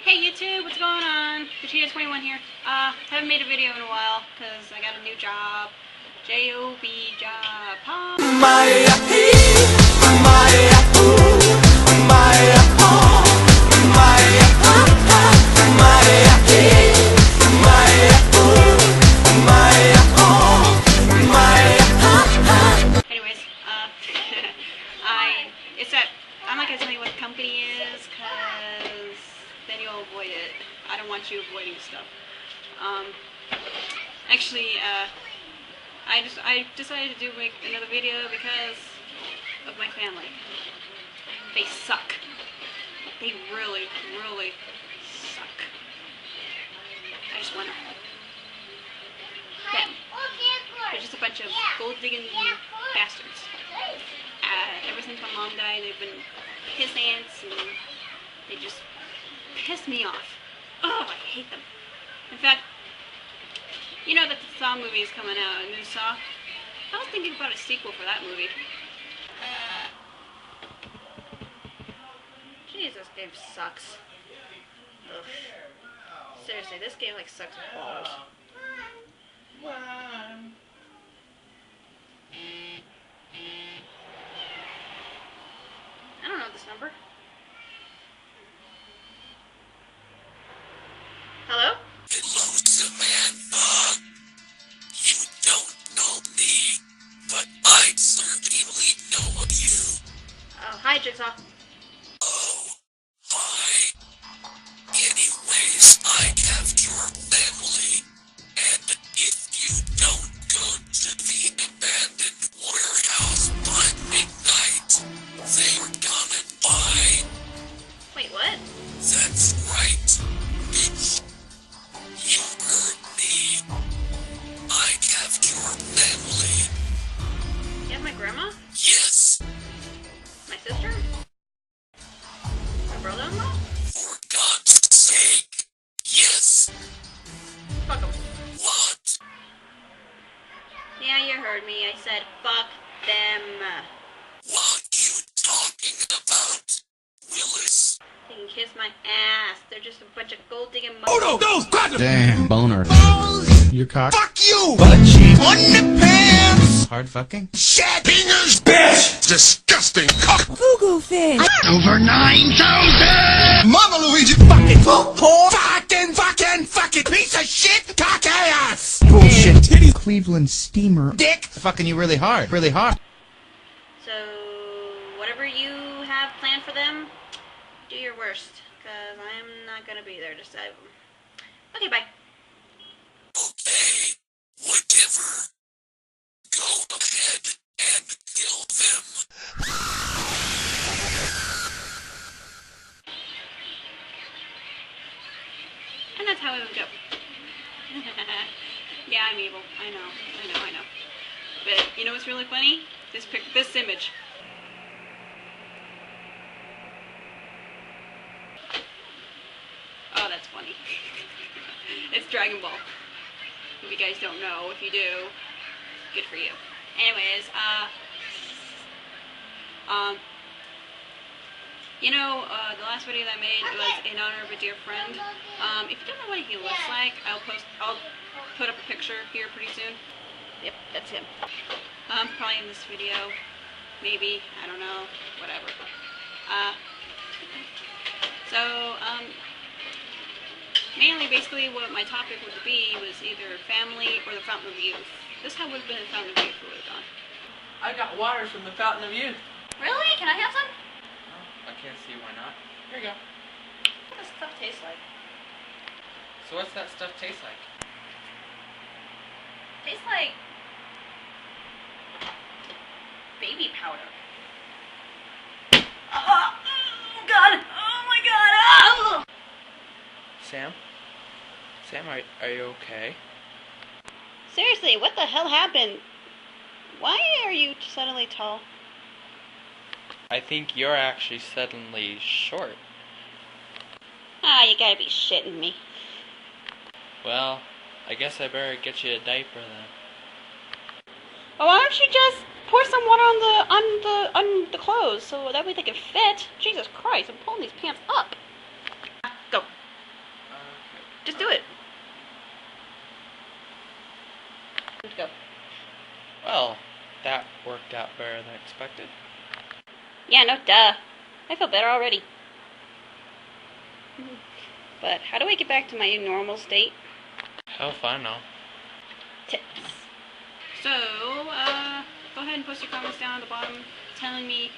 Hey YouTube, what's going on? Vegeta21 here. Haven't made a video in a while because I got a new job. J-O-B job. Anyways, I'm not gonna tell you what the company is because then you'll avoid it. I don't want you avoiding stuff. Actually, I decided to make another video because of my family. They suck. They really, really suck. I just want them. They're just a bunch of gold-digging bastards. Ever since my mom died, they've been piss ants, and they just piss me off. Oh, I hate them. In fact, you know that the Saw movie is coming out, a new Saw? I was thinking about a sequel for that movie. Jeez, this game sucks. Ugh. Seriously, this game like sucks balls. I don't know this number. Hello? Hello, Samantha. You don't know me, but I certainly know you. Oh, hi, Jigsaw. Oh, hi. Anyways, I have your family, and if you don't go to the abandoned warehouse by midnight, they're gonna die. Wait, what? That's right, bitch. You heard me. I have your family. You have my grandma? Yes, My sister? My brother-in-law? for God's sake. Yes. Fuck them. What? Yeah, you heard me. I said fuck them. What you talking about, Willis? They can kiss my ass. They're just a bunch of gold-digging Oh no! Grab him! Damn, boner. Your cock. Fuck you! Butt cheek. On the pants! Hard fucking. Shit! Fingers! Bitch! Disgusting cock! Fugu fish. Over 9,000! Mama Luigi! Fucking poor fucking piece of shit! Cock ass! Bullshit. Titty. Cleveland steamer. Dick! Fucking you really hard. Really hard. So, whatever you have planned for them, do your worst. Because I'm not going to be there to save them. Okay, bye. Okay, whatever. Go ahead and kill them. And that's how it would go. Yeah, I'm evil. I know. But you know what's really funny? This image. Oh, that's funny. It's Dragon Ball. If you guys don't know, if you do, good for you. Anyways, you know, the last video that I made was in honor of a dear friend. If you don't know what he looks like, I'll put up a picture here pretty soon. Yep, that's him. Probably in this video, maybe, I don't know, whatever. Mainly, basically, what my topic would be was either family or the Fountain of Youth. This would have been the Fountain of Youth we would have gone. I got water from the Fountain of Youth. Really? Can I have some? I can't see why not. Here you go. What does stuff taste like? So what's that stuff taste like? Tastes like baby powder. Oh God! Oh my God! Oh! Sam? Sam, are you okay? Seriously, what the hell happened? Why are you suddenly tall? I think you're actually suddenly short. Ah, you gotta be shitting me. Well, I guess I better get you a diaper then. Well, why don't you just pour some water on the clothes so that way they can fit? Jesus Christ, I'm pulling these pants up. Go. Go. Well, that worked out better than expected. Yeah, no duh. I feel better already. But how do I get back to my normal state? Hell if I know. Tips. So, go ahead and post your comments down at the bottom telling me,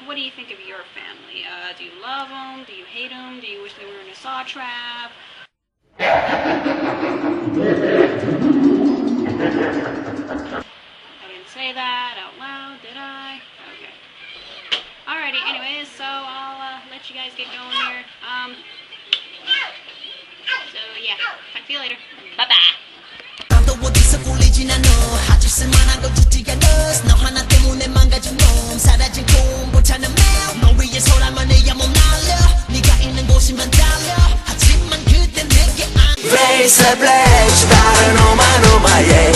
what do you think of your family? Do you love them? Do you hate them? Do you wish they were in a saw trap? I didn't say that out loud, did I? Okay. Alrighty, anyways, so I'll let you guys get going here. So yeah, talk to you later. Bye-bye. 나도 어디서 꿀리진 않아 아주 쓸만한 건 죽지가 않아 너 하나 때문에 망가진 놈 사라진 꿈 보차는 매일 너 위해서라면 내야 못 날려 네가 있는 곳이면 달려 하지만 그때 내게 안 Razor blade 다른 오마 노마예